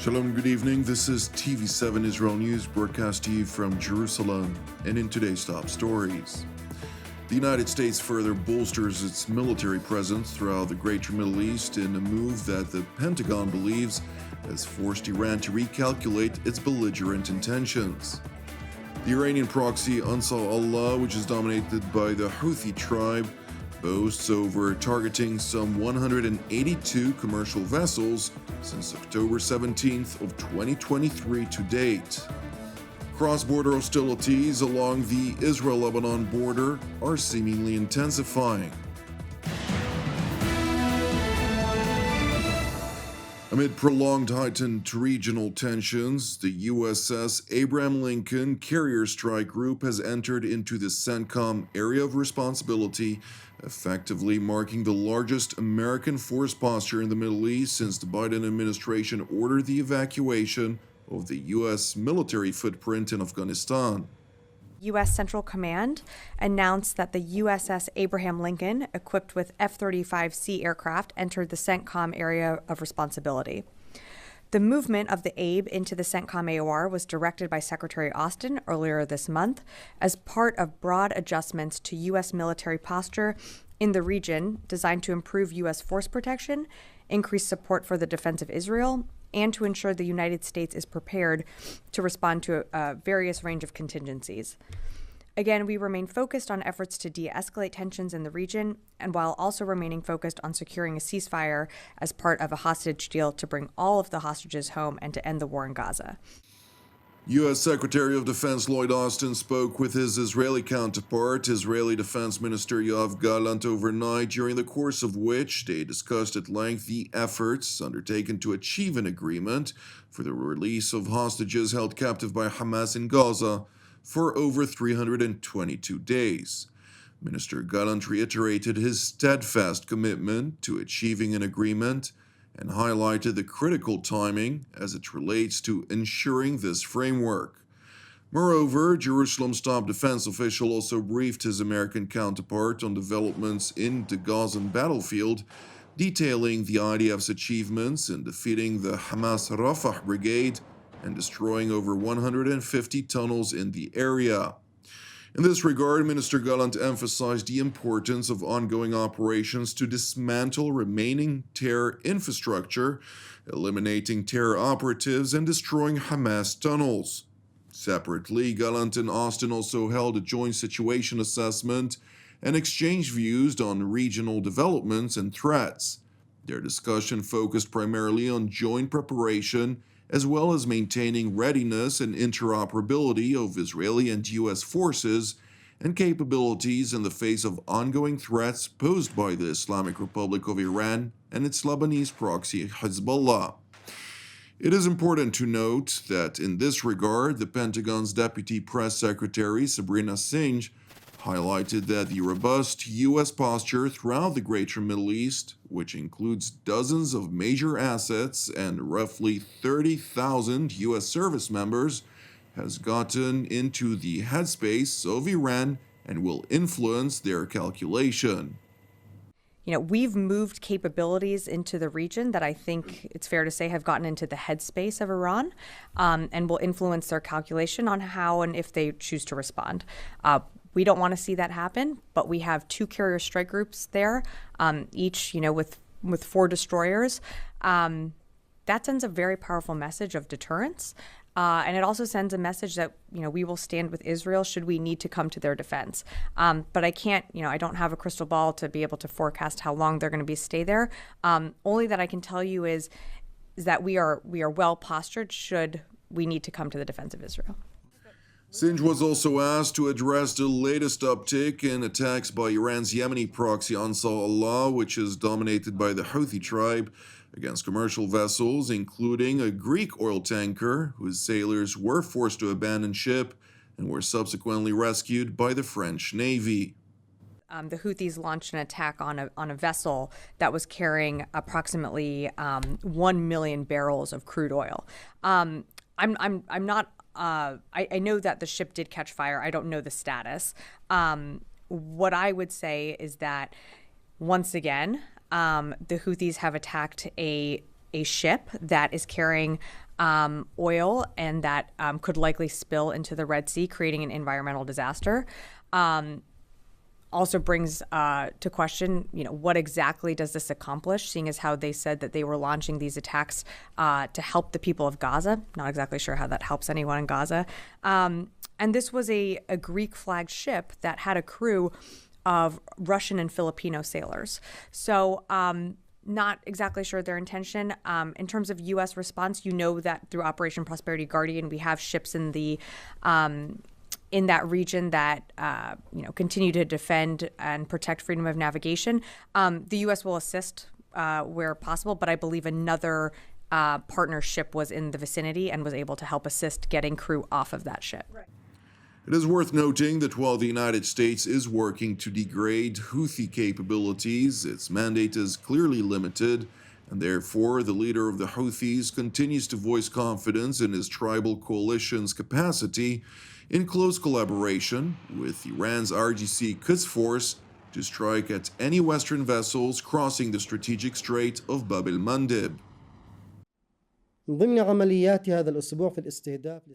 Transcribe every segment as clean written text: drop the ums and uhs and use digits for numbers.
Shalom, good evening. This is TV7 Israel News, broadcast to you from Jerusalem. And in today's top stories, the United States further bolsters its military presence throughout the greater Middle East in a move that the Pentagon believes has forced Iran to recalculate its belligerent intentions. The Iranian-proxy Ansar-Allah, which is dominated by the Houthi tribe, boasts over targeting some 182 commercial vessels since October 17th of 2023 to date. Cross-border hostilities along the Israel-Lebanon border are seemingly intensifying. Amid prolonged heightened regional tensions, the USS Abraham Lincoln Carrier Strike Group has entered into the CENTCOM area of responsibility, effectively marking the largest American force posture in the Middle East since the Biden administration ordered the evacuation of the U.S. military footprint in Afghanistan. U.S. Central Command announced that the USS Abraham Lincoln, equipped with F-35C aircraft, entered the CENTCOM area of responsibility. The movement of the Abe into the CENTCOM AOR was directed by Secretary Austin earlier this month as part of broad adjustments to U.S. military posture in the region designed to improve U.S. force protection, increase support for the defense of Israel, and to ensure the United States is prepared to respond to a various range of contingencies. Again, we remain focused on efforts to de-escalate tensions in the region, and while also remaining focused on securing a ceasefire as part of a hostage deal to bring all of the hostages home and to end the war in Gaza. U.S. Secretary of Defense Lloyd Austin spoke with his Israeli counterpart, Israeli Defense Minister Yoav Gallant, overnight, during the course of which they discussed at length the efforts undertaken to achieve an agreement for the release of hostages held captive by Hamas in Gaza for over 322 days. Minister Gallant reiterated his steadfast commitment to achieving an agreement and highlighted the critical timing as it relates to ensuring this framework. Moreover, Jerusalem's top defense official also briefed his American counterpart on developments in the Gazan battlefield, detailing the IDF's achievements in defeating the Hamas Rafah brigade and destroying over 150 tunnels in the area. In this regard, Minister Gallant emphasized the importance of ongoing operations to dismantle remaining terror infrastructure, eliminating terror operatives, and destroying Hamas tunnels. Separately, Gallant and Austin also held a joint situation assessment and exchanged views on regional developments and threats. Their discussion focused primarily on joint preparation as well as maintaining readiness and interoperability of Israeli and U.S. forces and capabilities in the face of ongoing threats posed by the Islamic Republic of Iran and its Lebanese proxy Hezbollah. It is important to note that in this regard, the Pentagon's Deputy Press Secretary Sabrina Singh highlighted that the robust U.S. posture throughout the greater Middle East, which includes dozens of major assets and roughly 30,000 U.S. service members, has gotten into the headspace of Iran and will influence their calculation. We've moved capabilities into the region that I think it's fair to say have gotten into the headspace of Iran and will influence their calculation on how and if they choose to respond. We don't want to see that happen, but we have 2 carrier strike groups there, each, with 4 destroyers. That sends a very powerful message of deterrence. And it also sends a message that, we will stand with Israel should we need to come to their defense. But I can't, I don't have a crystal ball to be able to forecast how long they're going to stay there. Only that I can tell you is that we are well postured should we need to come to the defense of Israel. Singh was also asked to address the latest uptick in attacks by Iran's Yemeni proxy Ansar-Allah, which is dominated by the Houthi tribe, against commercial vessels, including a Greek oil tanker whose sailors were forced to abandon ship and were subsequently rescued by the French Navy. The Houthis launched an attack on a vessel that was carrying approximately 1 million barrels of crude oil. I'm not. I know that the ship did catch fire. I don't know the status. What I would say is that once again, the Houthis have attacked a ship that is carrying oil, and that could likely spill into the Red Sea, creating an environmental disaster. Also brings to question, what exactly does this accomplish, seeing as how they said that they were launching these attacks to help the people of Gaza. Not exactly sure how that helps anyone in Gaza. And this was a Greek-flagged ship that had a crew of Russian and Filipino sailors. So not exactly sure their intention. In terms of U.S. response, that through Operation Prosperity Guardian, we have ships in the in that region that continue to defend and protect freedom of navigation. The U.S. will assist where possible, but I believe another partnership was in the vicinity and was able to help assist getting crew off of that ship. Right. It is worth noting that while the United States is working to degrade Houthi capabilities, its mandate is clearly limited, and therefore the leader of the Houthis continues to voice confidence in his tribal coalition's capacity in close collaboration with Iran's RGC Quds Force to strike at any Western vessels crossing the strategic Strait of Bab el-Mandeb.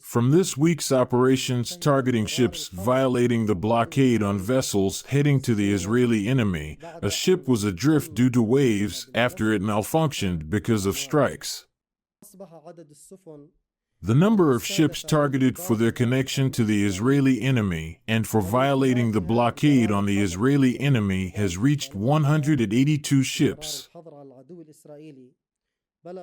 From this week's operations targeting ships violating the blockade on vessels heading to the Israeli enemy, a ship was adrift due to waves after it malfunctioned because of strikes. The number of ships targeted for their connection to the Israeli enemy and for violating the blockade on the Israeli enemy has reached 182 ships.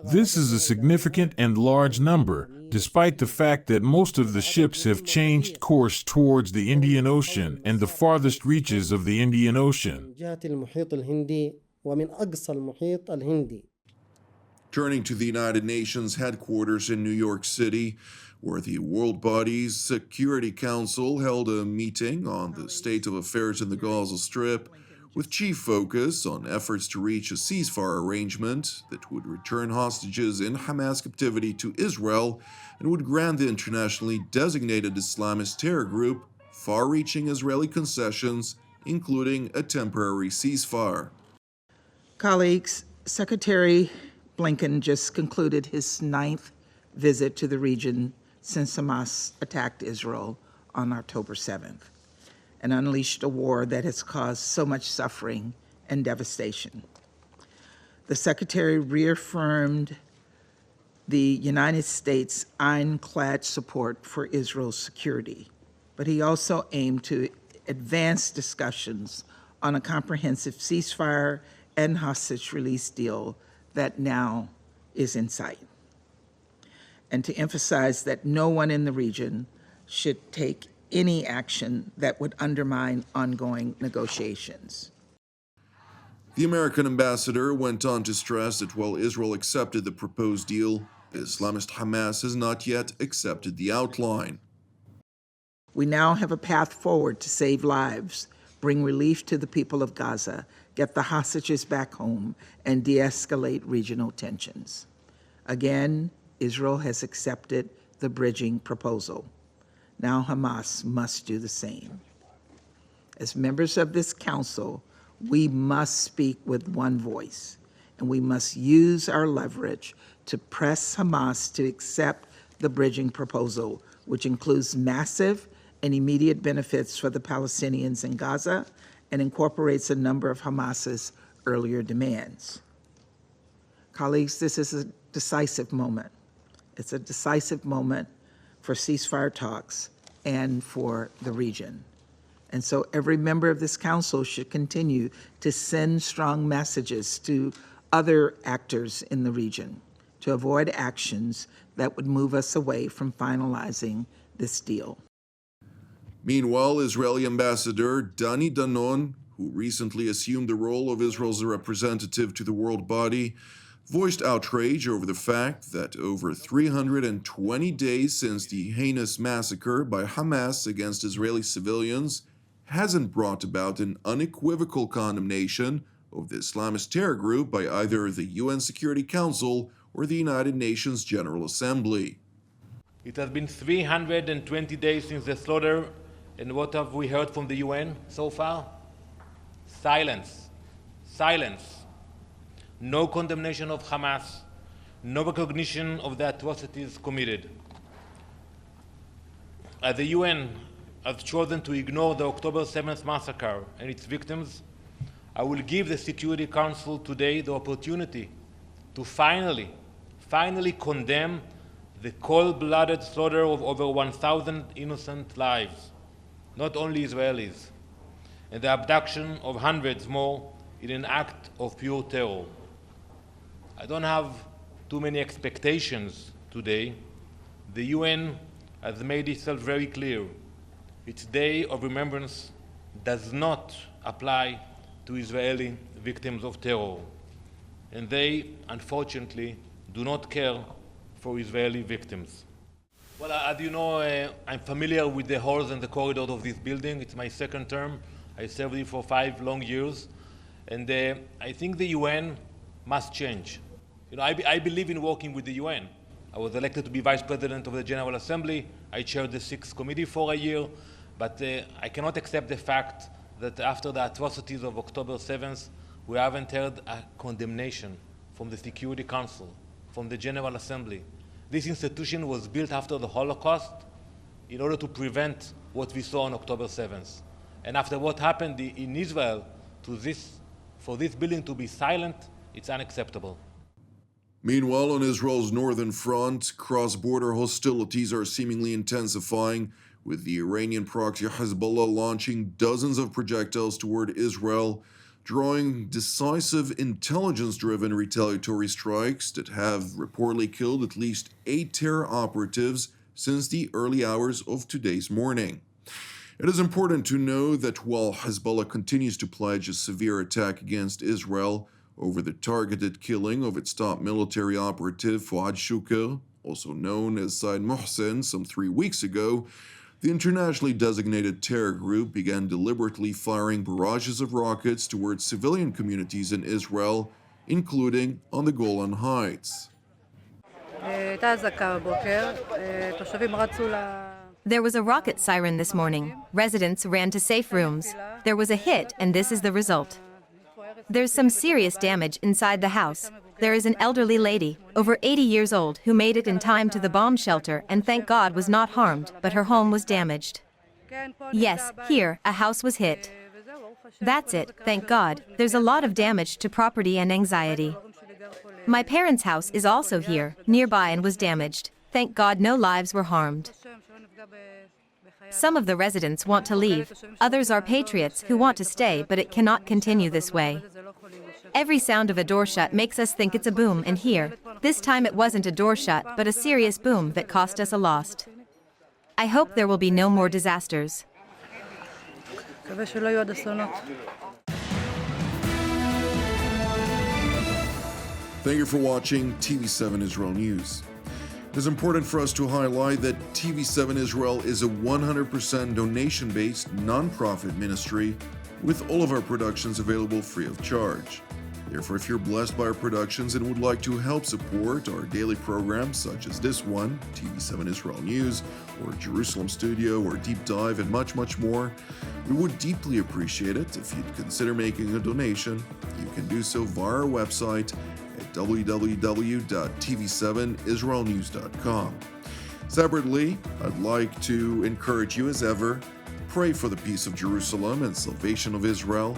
This is a significant and large number, despite the fact that most of the ships have changed course towards the Indian Ocean and the farthest reaches of the Indian Ocean. Turning to the United Nations headquarters in New York City, where the world body's Security Council held a meeting on the state of affairs in the Gaza Strip, with chief focus on efforts to reach a ceasefire arrangement that would return hostages in Hamas captivity to Israel and would grant the internationally designated Islamist terror group far-reaching Israeli concessions, including a temporary ceasefire. Colleagues, Secretary Blinken just concluded his 9th visit to the region since Hamas attacked Israel on October 7th. And unleashed a war that has caused so much suffering and devastation. The Secretary reaffirmed the United States' ironclad support for Israel's security, but he also aimed to advance discussions on a comprehensive ceasefire and hostage release deal that now is in sight, and to emphasize that no one in the region should take any action that would undermine ongoing negotiations. The American ambassador went on to stress that while Israel accepted the proposed deal, Islamist Hamas has not yet accepted the outline. We now have a path forward to save lives, bring relief to the people of Gaza, get the hostages back home, and de-escalate regional tensions. Again, Israel has accepted the bridging proposal. Now Hamas must do the same. As members of this council, we must speak with one voice, and we must use our leverage to press Hamas to accept the bridging proposal, which includes massive and immediate benefits for the Palestinians in Gaza and incorporates a number of Hamas's earlier demands. Colleagues, this is a decisive moment. It's a decisive moment for ceasefire talks and for the region. And so every member of this council should continue to send strong messages to other actors in the region to avoid actions that would move us away from finalizing this deal. Meanwhile, Israeli Ambassador Danon, who recently assumed the role of Israel's representative to the world body, voiced outrage over the fact that over 320 days since the heinous massacre by Hamas against Israeli civilians hasn't brought about an unequivocal condemnation of the Islamist terror group by either the UN Security Council or the United Nations General Assembly. It has been 320 days since the slaughter, and what have we heard from the UN so far? Silence. Silence. No condemnation of Hamas, no recognition of the atrocities committed. As the UN has chosen to ignore the October 7th massacre and its victims, I will give the Security Council today the opportunity to finally condemn the cold-blooded slaughter of over 1,000 innocent lives, not only Israelis, and the abduction of hundreds more in an act of pure terror. I don't have too many expectations today. The UN has made itself very clear. Its Day of Remembrance does not apply to Israeli victims of terror, and they, unfortunately, do not care for Israeli victims. Well, as you know, I'm familiar with the halls and the corridors of this building. It's my second term. I served here for 5 long years, and I think the UN must change. You know, I believe in working with the UN. I was elected to be Vice President of the General Assembly. I chaired the 6th Committee for a year, but I cannot accept the fact that after the atrocities of October 7th, we haven't heard a condemnation from the Security Council, from the General Assembly. This institution was built after the Holocaust in order to prevent what we saw on October 7th. And after what happened in Israel, for this building to be silent, it's unacceptable. Meanwhile, on Israel's northern front, cross-border hostilities are seemingly intensifying, with the Iranian-proxy Hezbollah launching dozens of projectiles toward Israel, drawing decisive intelligence-driven retaliatory strikes that have reportedly killed at least 8 terror operatives since the early hours of today's morning. It is important to know that while Hezbollah continues to pledge a severe attack against Israel over the targeted killing of its top military operative Fuad Shukr, also known as Said Mohsen, some 3 weeks ago, the internationally designated terror group began deliberately firing barrages of rockets towards civilian communities in Israel, including on the Golan Heights. There was a rocket siren this morning. Residents ran to safe rooms. There was a hit, and this is the result. There's some serious damage inside the house. There is an elderly lady, over 80 years old, who made it in time to the bomb shelter and thank God was not harmed, but her home was damaged. Yes, here, a house was hit. That's it, thank God. There's a lot of damage to property and anxiety. My parents' house is also here, nearby, and was damaged. Thank God no lives were harmed. Some of the residents want to leave. Others are patriots who want to stay, but it cannot continue this way. Every sound of a door shut makes us think it's a boom, and here, this time it wasn't a door shut, but a serious boom that cost us a loss. I hope there will be no more disasters. Thank you for watching TV7 Israel News. It is important for us to highlight that TV7 Israel is a 100% donation-based, non-profit ministry with all of our productions available free of charge. Therefore, if you're blessed by our productions and would like to help support our daily programs such as this one, TV7 Israel News, or Jerusalem Studio, or Deep Dive, and much, much more, we would deeply appreciate it if you'd consider making a donation. You can do so via our website at www.tv7israelnews.com. Separately, I'd like to encourage you as ever, pray for the peace of Jerusalem and salvation of Israel.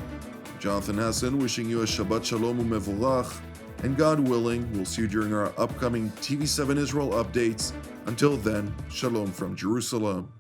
Jonathan Hassan wishing you a Shabbat Shalom u'mevorach, and God willing, we'll see you during our upcoming TV7 Israel updates. Until then, Shalom from Jerusalem.